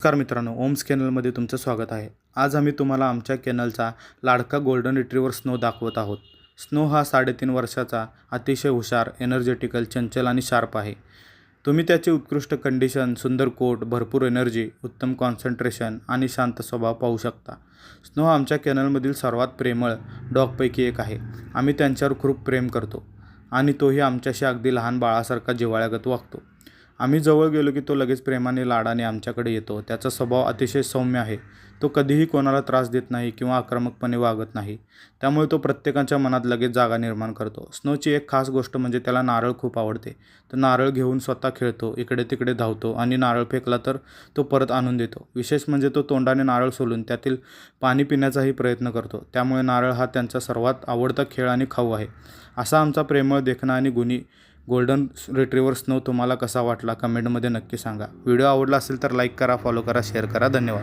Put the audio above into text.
नमस्कार मित्रांनो, ओम्स कॅनलमध्ये तुमचं स्वागत आहे। आज आम्ही तुम्हाला आमच्या कॅनलचा लाडका गोल्डन रिट्रीवर स्नो दाखवत आहोत। स्नो हा 3.5 वर्षाचा अतिशय हुशार, एनर्जेटिकल, चंचल आणि शार्प आहे। तुम्ही त्याची उत्कृष्ट कंडिशन, सुंदर कोट, भरपूर एनर्जी, उत्तम कॉन्सन्ट्रेशन आणि शांत स्वभाव पाहू शकता। स्नो आमच्या कॅनलमधील सर्वात प्रेमळ डॉगपैकी एक आहे। आम्ही त्यांच्यावर खूप प्रेम करतो आणि तोही आमच्याशी अगदी लहान बाळासारखा जिव्हाळ्यागत वागतो। आम्ही जवळ गेलो की तो लगेच प्रेमाने लाडाने आमच्याकडे येतो। त्याचा स्वभाव अतिशय सौम्य आहे। तो कधीही कोणाला त्रास देत नाही किंवा आक्रमकपणे वागत नाही। त्यामुळे तो प्रत्येकाच्या मनात लगेच जागा निर्माण करतो। स्नोची एक खास गोष्ट म्हणजे त्याला नारळ खूप आवडते। तो नारळ घेऊन स्वतः खेळतो, इकडे तिकडे धावतो आणि नारळ फेकला तर तो परत आणून देतो। विशेष म्हणजे तो तोंडाने नारळ सोलून त्यातील पाणी पिण्याचाही प्रयत्न करतो। त्यामुळे नारळ हा त्यांचा सर्वात आवडता खेळ आणि खाऊ आहे। असा आमचा प्रेमळ, देखणा आणि गुणी गोल्डन रिट्रीवर स्नो तुम्हाला कसा वाटला कमेंटमध्ये नक्की सांगा। व्हिडिओ आवडला असेल तर लाईक करा, फॉलो करा, शेअर करा। धन्यवाद।